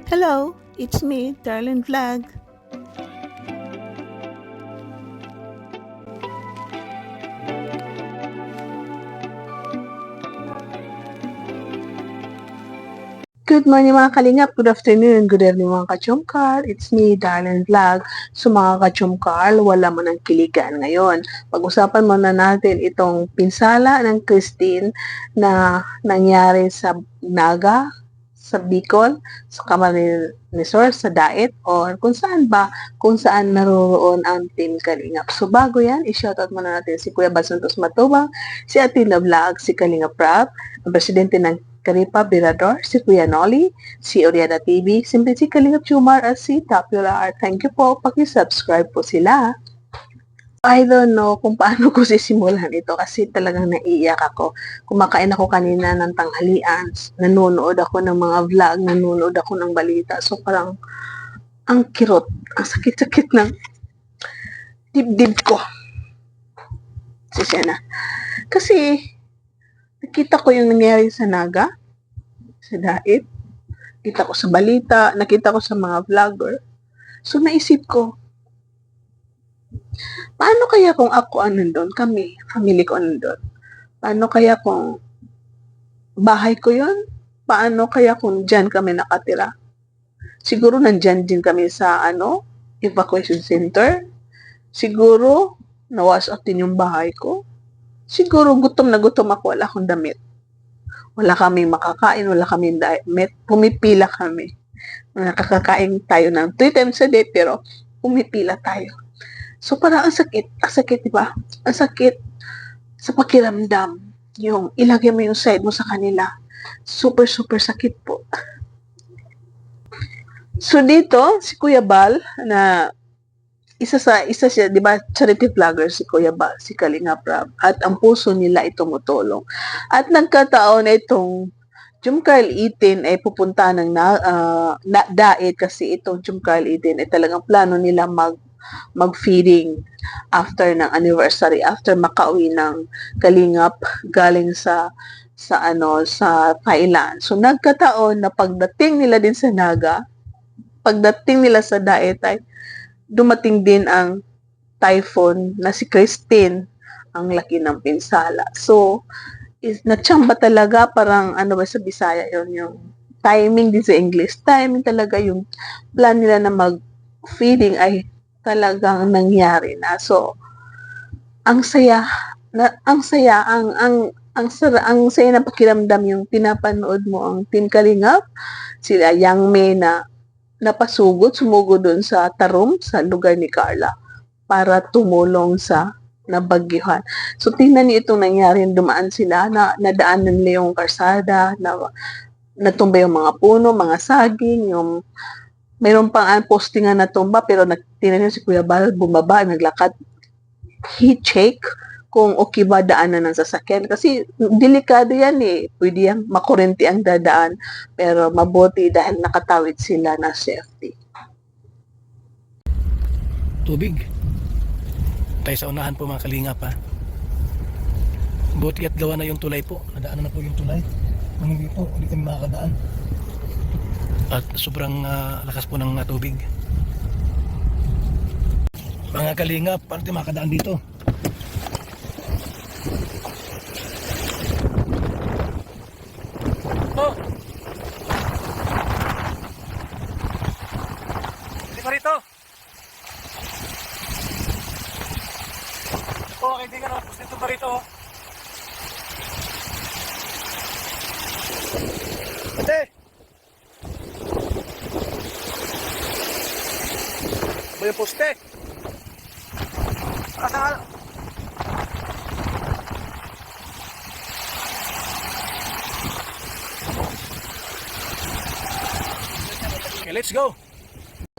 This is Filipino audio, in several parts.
Hello, it's me, Darlene Vlog. Good morning mga kalingap, good afternoon, good evening mga kachumkar. It's me, Darlene Vlog. So mga kachumkar, wala mo ng kiligan ngayon. Pag-usapan muna natin itong pinsala ng Christine na nangyari sa Naga, sa Bicol, sa Camarines Resort, sa Daet, or kung saan naroroon ang Team Kalingap. So bago yan, i-shoutout muna natin si Kuya Bal Santos Matubang, si Atina Vlog, si Kalingap Prab, ang presidente ng Karipa Birador, si Kuya Nolly, si Oriana TV, simple si Kalingap Chumar at si Tapula Art. Thank you po, paki-subscribe po sila. I don't know kung paano ko sisimulan ito kasi talagang naiiyak ako. Kumakain ako kanina ng tanghalian, nanonood ako ng mga vlog, nanonood ako ng balita. So parang ang kirot, ang sakit-sakit ng dibdib ko. Sisya na. Kasi nakita ko yung nangyari sa Naga, sa Daet, nakita ko sa balita, nakita ko sa mga vlogger. So naisip ko, paano kaya kung ako ang nandun, kami, family ko nandun? Paano kaya kung bahay ko yun? Paano kaya kung dyan kami nakatira? Siguro nandyan din kami sa evacuation center. Siguro nawash out din yung bahay ko. Siguro gutom na gutom ako, wala akong damit. Wala kaming makakain, wala kaming damit. Pumipila kami. Nakakakain tayo ng 3 times a day, pero pumipila tayo. So parang ang sakit, di ba? Ang sakit sa pakiramdam. Yung ilagay mo yung side mo sa kanila. Super, super sakit po. So dito, si Kuya Bal, na isa siya, di ba, charity vlogger si Kuya Bal, si Kalinga Prab, at ang puso nila ay tumutulong. At nagkataon na itong Jumcarl 18 ay pupunta ng Daet kasi itong Jumcarl 18 ay talagang plano nila mag-feeding after ng anniversary, after makauwi ng Kalingap galing sa Thailand. So nagkataon na pagdating nila din sa Naga, pagdating nila sa Daet ay dumating din ang typhoon na si Christine, ang laki ng pinsala. So natsamba talaga, parang sa Bisaya yon, yung timing din sa English. Timing talaga yung plan nila na mag-feeding ay talagang nangyari na. So, ang saya, ang saya na pakiramdam yung pinapanood mo ang Team Kalingap, sila Yang May na sumugod doon sa Tarum, sa lugar ni Carla, para tumulong sa nabagyuhan. So, tingnan niyo itong nangyari, dumaan sila, nadaanan nila yung karsada, natumba yung mga puno, mga saging, yung mayroon pang postingan na tumba, pero tingnan niyo si Kuya Bal, bumaba, naglakad, he check kung okay ba daanan ng sasakyan. Kasi delikado yan eh. Pwede yan, makurente ang dadaan. Pero mabuti dahil nakatawid sila na safety. Tubig. Tayo sa unahan po mga kalingap ha. Buti at gawa na yung tulay po. Nadaanan na po yung tulay. Nang hindi po, hindi kami makakadaan. At sobrang lakas po ng tubig. Mga kalingap, paano tayo makakadaan dito? Oh! Hindi pa rito! Oh, kaibigan ako, dito pa rito. Ate! Ba yung poste? Asal! Okay, let's go!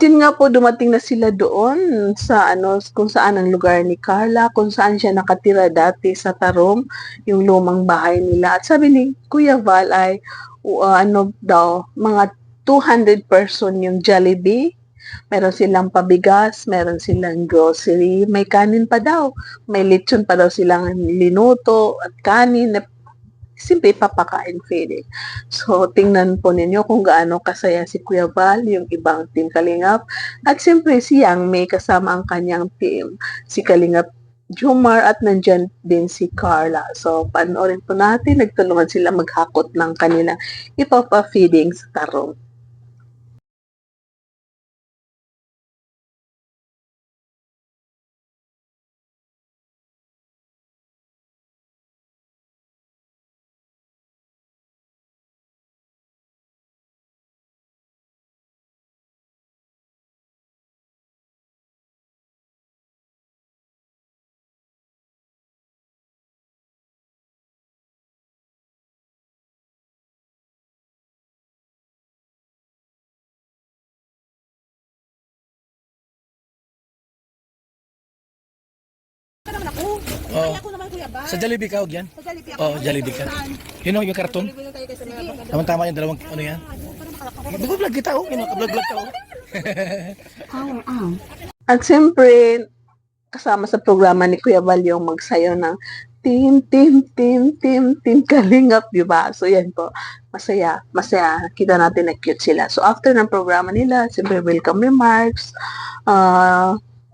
Yun nga po, dumating na sila doon sa kung saan ang lugar ni Carla, kung saan siya nakatira dati sa Tarom, yung lumang bahay nila. At sabi ni Kuya Val ay mga 200 person yung Jollibee. Meron silang pabigas, meron silang grocery, may kanin pa daw. May lechon pa daw silang linuto at kanin. simple papakain feeding. So, tingnan po ninyo kung gaano kasaya si Kuya Val, yung ibang team Kalingap. At siyempre si Yang May kasama ang kanyang team. Si Kalingap Jomar at nandyan din si Carla. So, panoorin po natin, nagtulungan sila maghakot ng kanilang ipapa-feeding sa tarong. Naman ako. Oo. Kaya ako naman Kuya Val. Sa Jollibee ka, yan? Sa Jollibee ako. Oo, Jollibee ka. Yun o, yung karton. Jollibee na tayo kasi mga Tama-tama yung dalawang, ano yan? Nag-vlog kita, oh. Nag-vlog ka, oh. At siyempre, kasama sa programa ni Kuya Val yung magsayo ng team Kalingap, di ba? So, yan po. Masaya. Kita natin na cute sila. So, after ng programa nila, siyempre, welcome remarks,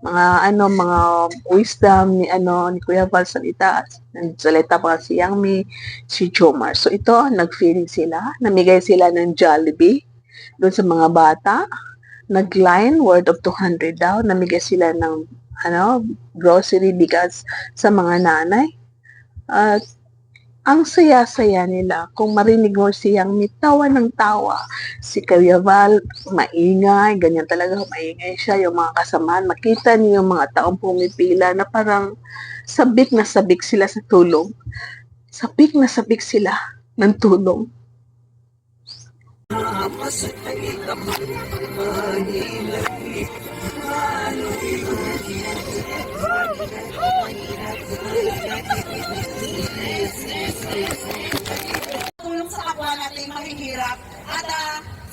mga wisdom ni Kuya Val salita pa si Yang Mi, si Jomar. So, ito, nag-feeding sila. Namigay sila ng Jollibee doon sa mga bata. Nag-line, word of 200 daw. Namigay sila ng grocery bigas sa mga nanay. At ang saya-saya nila. Kung marinig mo siyang tawa ng tawa. Si Kuya Val, maingay. Ganyan talaga, maingay siya. Yung mga kasamahan, makita niyo yung mga taong pumipila na parang sabik na sabik sila sa tulong. Sabik na sabik sila ng tulong. tulong sa kapwa natin mahihirap. At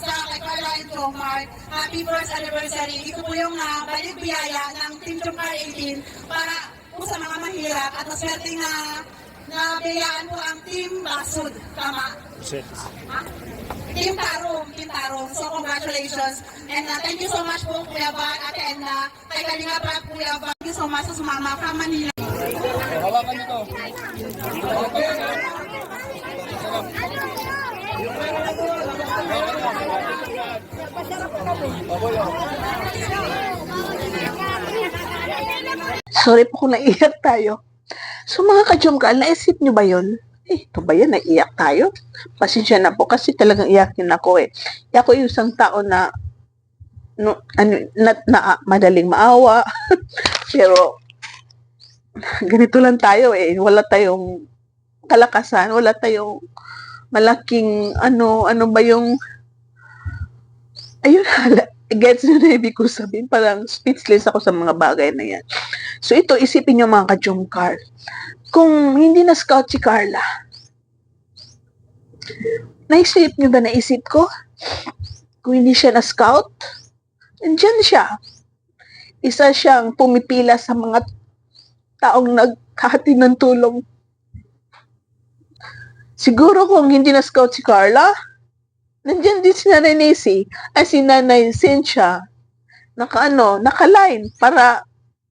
sa kay Carla and Jomar, happy first anniversary. Ito po yung balik biyaya ng Team Jomar 18 para po sa mga mahirap at maswerte na biyayaan po ang Team Basud. Tama? Ha? Team Tarong. So congratulations. And thank you so much po Kuya Val, Ate Edna, kay Kalinga Prab, Kuya Val. Thank you so much sa sumama from Manila. Hawakan nito. Sorry po kung naiyak tayo. So mga ka-Jomkal, naisip nyo ba yun? Ito ba yan? Naiyak tayo? Pasensya na po kasi talagang iyakin ako eh. Ako yung isang tao na madaling maawa. Pero ganito lang tayo eh. Wala tayong kalakasan, wala tayong malaking ano ba yung ayun, gets nyo na ibig ko sabihin, parang speechless ako sa mga bagay na yan. So ito, isipin nyo mga ka-Jomkar, kung hindi na scout si Carla, naisip nyo ba, naisip ko, kung hindi siya na scout, nandiyan siya. Isa siyang pumipila sa mga taong nagkahati ng tulong. Siguro kung hindi na scout si Carla, nandiyan din si Nanay Nancy, ay si Nanay Cynthia, naka-line para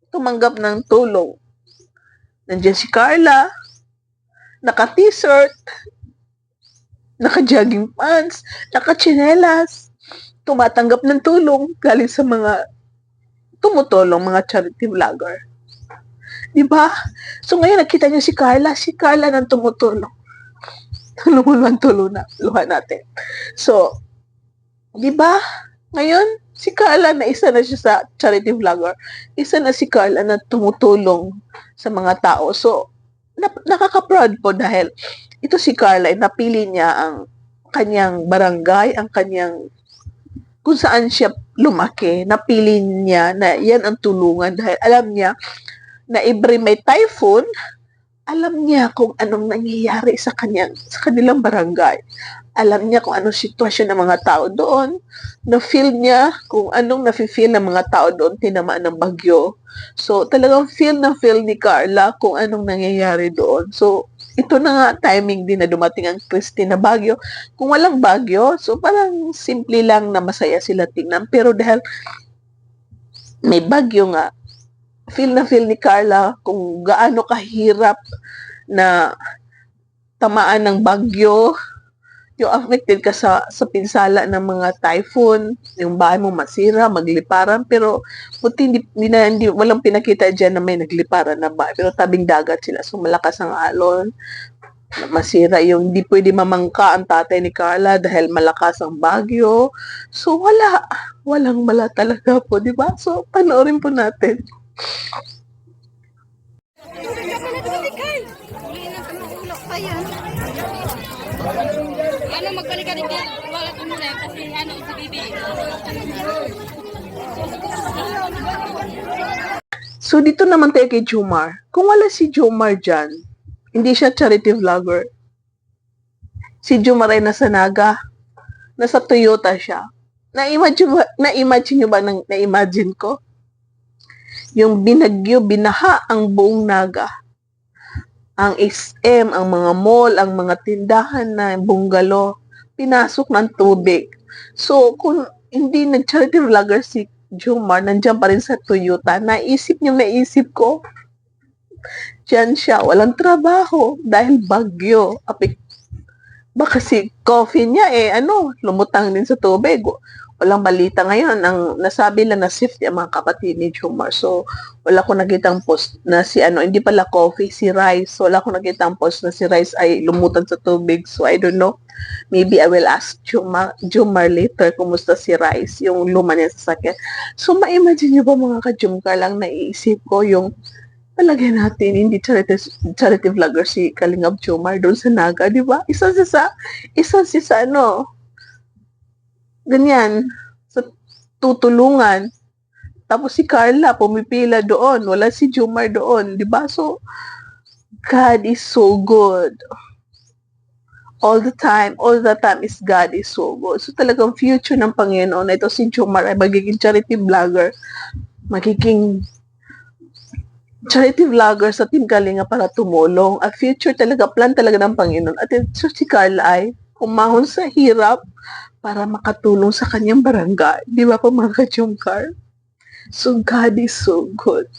tumanggap ng tulong. Nandiyan si Carla, naka-t-shirt, naka-jogging pants, naka-chinelas, tumatanggap ng tulong galing sa mga tumutulong, mga charity vlogger. Diba? So ngayon nakita niyo si Carla nang tumutulong. Luha natin. So, di ba? Ngayon, si Carla na isa na siya sa charity vlogger. Isa na si Carla na tumutulong sa mga tao. So, nakaka-proud po dahil ito si Carla, napili niya ang kanyang barangay, ang kanyang kung saan siya lumaki. Napili niya na yan ang tulungan dahil alam niya na every may typhoon, alam niya kung anong nangyayari sa kanilang barangay. Alam niya kung anong sitwasyon ng mga tao doon. Na-feel niya kung anong nafe-feel ng mga tao doon tinamaan ng bagyo. So, talagang feel na feel ni Carla kung anong nangyayari doon. So, ito na nga timing din na dumating ang Christine na bagyo. Kung walang bagyo, so parang simple lang na masaya sila tingnan. Pero dahil may bagyo nga, feel na feel ni Carla kung gaano kahirap na tamaan ng bagyo, yung affected ka sa pinsala ng mga typhoon, yung bahay mo masira, magliparan, pero buti hindi, walang pinakita dyan na may nagliparan na bahay, pero tabing dagat sila, so malakas ang alon, masira yung, hindi pwede mamangka ang tatay ni Carla dahil malakas ang bagyo, so walang mala talaga po, di ba? So, panoorin po natin. Ano magbalik ka dito? Wala ko muna kasi ano si Bibi. So, dito naman tayo kay Jomar. Kung wala si Jomar dyan, hindi siya charity vlogger. Si Jomar ay nasa Naga. Nasa Toyota siya. Na-imagine nyo ba na-imagine ko? Yung binagyo, binaha ang buong Naga. Ang SM, ang mga mall, ang mga tindahan na bungalow, pinasok ng tubig. So, kung hindi nag-charity vlogger si Jomar, nandiyan pa rin sa Toyota, naisip ko, diyan siya, walang trabaho dahil bagyo. Baka si coffee niya lumutang din sa tubig. Walang balita ngayon. Ang nasabi lang na safety ang mga kapatid ni Jomar. So, wala ko nakitang post na si hindi pala coffee, si Rice. So, wala ko nakitang post na si Rice ay lumutang sa tubig. So, I don't know. Maybe I will ask Jomar later kumusta si Rice, yung luma niya sa sakyan. So, ma-imagine niyo ba mga ka-Jomcar lang naiisip ko yung palagay natin, hindi charity vlogger si Kalingap Jomar doon sa Naga, di ba? Isa siya sa ganyan, sa tutulungan. Tapos si Carla, pumipila doon. Wala si Jomar doon. Diba? So, God is so good. All the time is God is so good. So, talagang future ng Panginoon na ito si Jomar ay magiging charity vlogger. Magiging charity vlogger sa Team Kalinga para tumulong. A future talaga, plan talaga ng Panginoon. At so, si Carla ay umahon sa hirap para makatulong sa kanyang barangay. Di ba po mga ka-Jomcar? So, God is so good.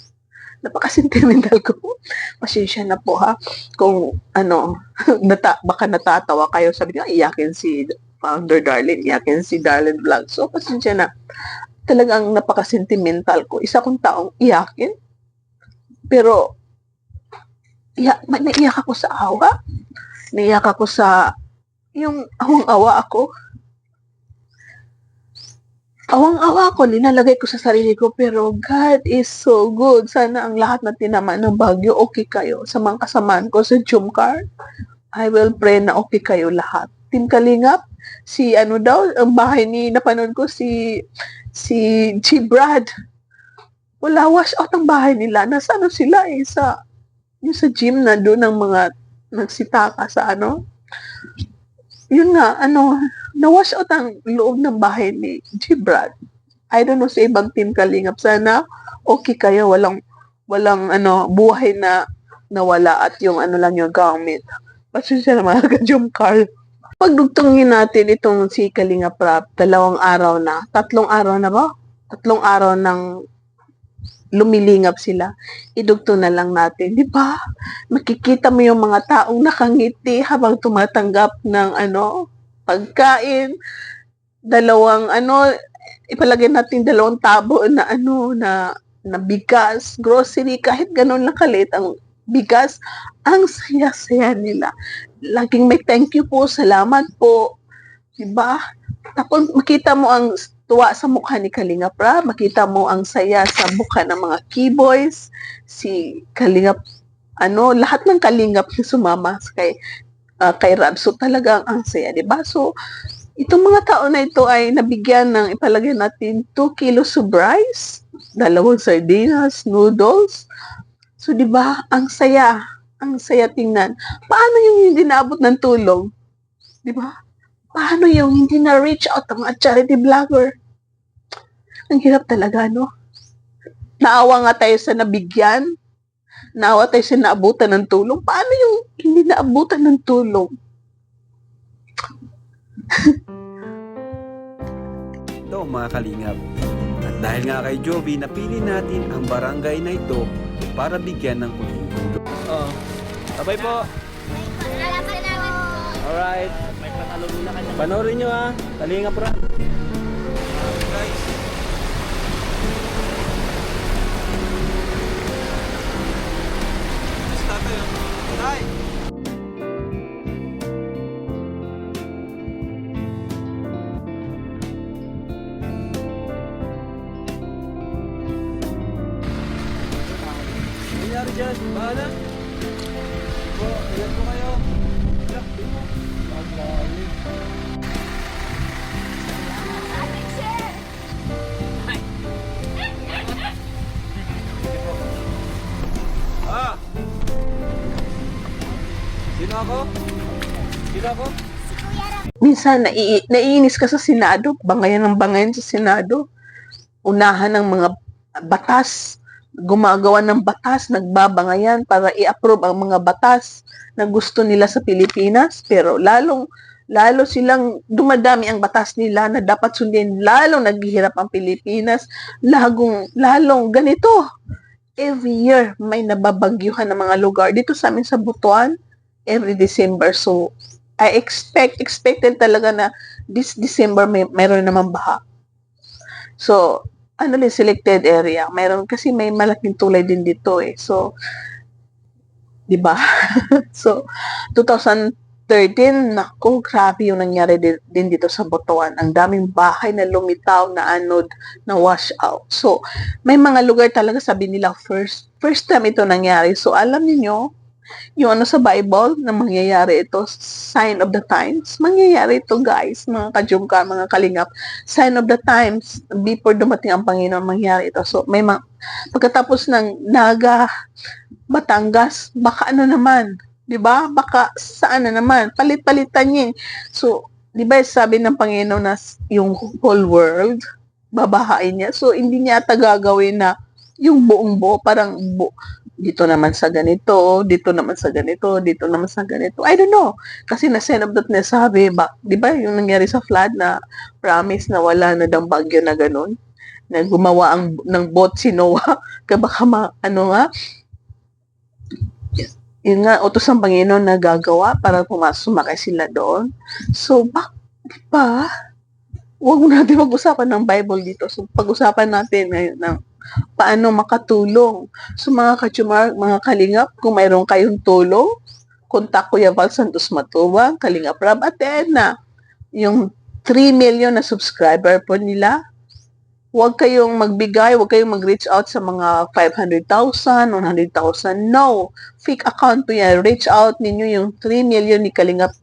Napaka-sentimental ko. Pasensya na po ha. Kung baka natatawa kayo. Sabi niyo, iyakin si Founder Darlene, iyakin si Darlene Vlog. So, pasensya na. Talagang napaka-sentimental ko. Isa kong taong iyakin. Pero, naiyak ako sa awa. Naiyak ako sa yung awang-awa ako. Awang-awa ko, ninalagay ko sa sarili ko, pero God is so good. Sana ang lahat na tinamaan ng bagyo, okay kayo. Sa mga kasamaan ko sa Jomcar, I will pray na okay kayo lahat. Team Kalingap, si ang bahay ni, napanood ko, si G. Brad. Wala, wash out ang bahay nila. Nasa sila yung sa gym na doon ng mga nagsitaka sa yun nga, na-wash out ang loob ng bahay ni G. Brad. I don't know sa ibang Team Kalingap. Sana okay kayo, walang buhay na nawala at yung lang yung gamit. Pasensya na mga ka-Jomcar. Pagdugtungin natin itong si Kalingap Rap, 2 araw na. 3 araw na ba? 3 araw nang lumilingap sila. Idugtong na lang natin, di ba? Makikita mo yung mga taong nakangiti habang tumatanggap ng pagkain. Ipalagay natin 2 tabo na na bigas, grocery, kahit ganun lang kalit ang bigas, ang saya-saya nila. Laging may thank you po, salamat po. Diba? Tapos makita mo ang tuwa sa mukha ni Kalingap Rap, makita mo ang saya sa mukha ng mga keyboys, si Kalingap, lahat ng Kalingap na sumama kay Rab. So talagang ang saya, diba? So, itong mga tao na ito ay nabigyan ng, ipalagay natin, 2 kilos of rice, 2 sardinas, noodles. So, diba? Ang saya tingnan. Paano yung hindi naabot ng tulong? Diba? Paano yung hindi na-reach out ang mga charity vlogger? Ang hirap talaga, no? Naawa nga tayo sa nabigyan. Naawa tayo sa naabutan ng tulong. Paano yung hindi naabutan ng tulong? Ito mga kalingap. At dahil nga kay Jovi, napili natin ang barangay na ito para bigyan ng kunting tulong. Sabay po. Alright. Panoorin nyo ha. Kalingap ra. Guys. Basta tayo. Tay. Nangyari dyan? Bahala. Po, ingat po kayo. Ah! Sino ako? Sino ako? Minsan, naiinis ka sa Senado. Bangayan ng bangayan sa Senado. Unahan ng mga batas. Gumagawa ng batas, nagbabangayan para i-approve ang mga batas na gusto nila sa Pilipinas. Pero lalo silang dumadami ang batas nila na dapat sundin. Lalong naghihirap ang Pilipinas. Lalong ganito. Every year, may nababagyuhan ng mga lugar. Dito sa amin sa Butuan, every December. So, I expected talaga na this December mayroon naman baha. So, selected area. Mayroon kasi may malaking tulay din dito eh. So, di ba? So, 2013, naku, grabe yung nangyari din dito sa Butuan. Ang daming bahay na lumitaw, na anod, na wash out. So, may mga lugar talaga sabi nila first time ito nangyari. So, alam niyo yung sa Bible na mangyayari ito, sign of the times. Mangyayari ito, guys, mga kajumka, mga kalingap. Sign of the times, before dumating ang Panginoon, mangyayari ito. So, pagkatapos ng Naga, Batangas, baka naman, di ba? Baka saan na naman, palit-palitan niya. So, di ba sabi ng Panginoon na yung whole world, babahain niya. So, hindi niya ata gagawin na yung buong buo, parang dito naman sa ganito, dito naman sa ganito, dito naman sa ganito. I don't know. Kasi na-send up that na sabi, di ba yung nangyari sa flood na promise na wala na daw bagyo na ganun? Na gumawa ng boat si Noah. Kaya baka yun nga, utos ng Panginoon na gagawa para sumakay sila doon. So, di ba? Huwag natin mag-usapan ng Bible dito. So, pag-usapan natin ngayon ng paano makatulong. So mga kachumar, mga kalingap, kung mayroon kayong tulong, kontak Kuya Val Santos Matubang, Kalingap Rab at Edna. Yung 3 million na subscriber po nila, huwag kayong magbigay, huwag kayong mag-reach out sa mga 500,000, 100,000. No. Fake account po yan. Reach out ninyo yung 3 million ni Kalingap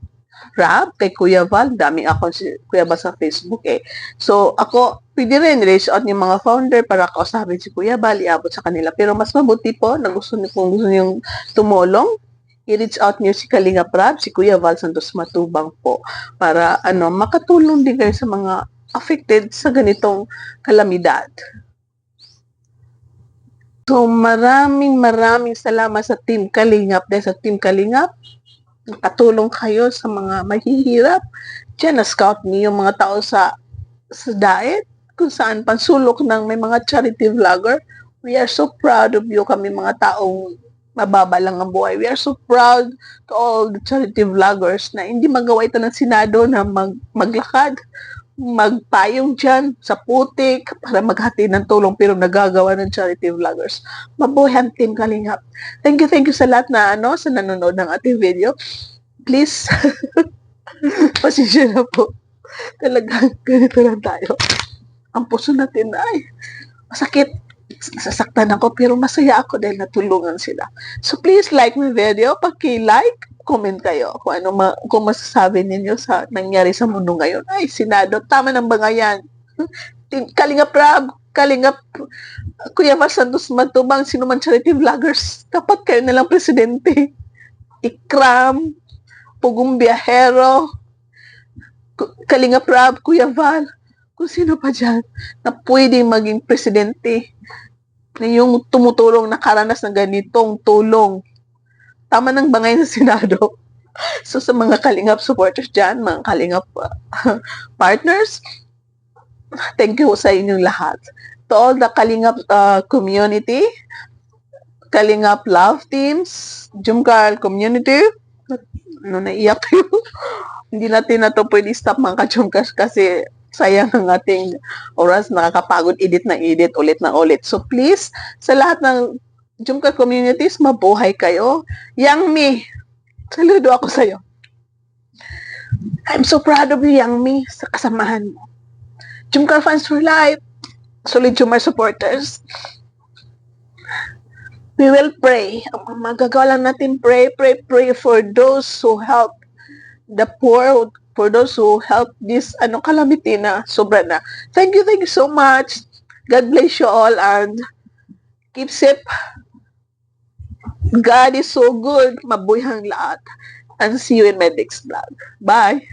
Rab kay Kuya Val. Daming account si Kuya Val sa Facebook eh. So, ako, pwede rin reach out yung mga founder para kausapin si Kuya Val, iabot sa kanila. Pero mas mabuti po, kung gusto nyo tumulong, i-reach out niyo si Kalingap Rab, si Kuya Val Santos Matubang po, para makatulong din kayo sa mga affected sa ganitong kalamidad. So, maraming salamat sa Team Kalingap. Dahil sa Team Kalingap, nakatulong kayo sa mga mahihirap. Diyan, na-scout niyo yung mga tao sa diet, kung saan pansulok ng may mga charity vlogger. We are so proud of you, kami mga taong mababa lang ang buhay. We are so proud to all the charity vloggers na hindi magawa ito ng Senado na maglakad, magpayong dyan sa putik para maghati ng tulong, pero nagagawa ng charity vloggers. Mabuhay ang Team Kalingap. Thank you sa lahat na sa nanonood ng ating video. Please, pasensya na po. Talagang ganito lang tayo. Ang puso natin ay masakit. Nasasaktan ako, pero masaya ako dahil natulungan sila. So please like my video. Paki-like, comment kayo kung masasabi ninyo sa nangyari sa mundo ngayon. Ay, Senado, tama ng bangayan. Kalingap Rab, Kalingap Kuya Val Santos Matubang, sino man charity vloggers, dapat kayo na lang presidente. Ikram, Pugong Biyahero, Kalinga Prab, Kuya Val, kung sino pa dyan na pwedeng maging presidente na yung tumutulong nakaranas ng ganitong tulong. Tama nang bangay sa Senado. So sa mga Kalingap supporters dyan, mga Kalingap partners, thank you sa inyong lahat. To all the Kalingap community, Kalingap love teams, Jumcar community, naiyak yun. Hindi natin na to pwede stop mga ka-Jumcars kasi sayang ang ating oras, nakakapagod edit na edit, ulit na ulit. So please, sa lahat ng Jumcar communities, mabuhay kayo. Yang Mi, saludo ako sa'yo. I'm so proud of you, Yang Mi, sa kasamahan mo. Jumcar fans for life, solid Jumcar supporters. We will pray. Ang magagawa lang natin, pray for those who help the poor, for those who help this calamity na sobra na. Thank you so much. God bless you all and keep safe. God is so good. Mabuhay ang lahat. And see you in my next vlog. Bye.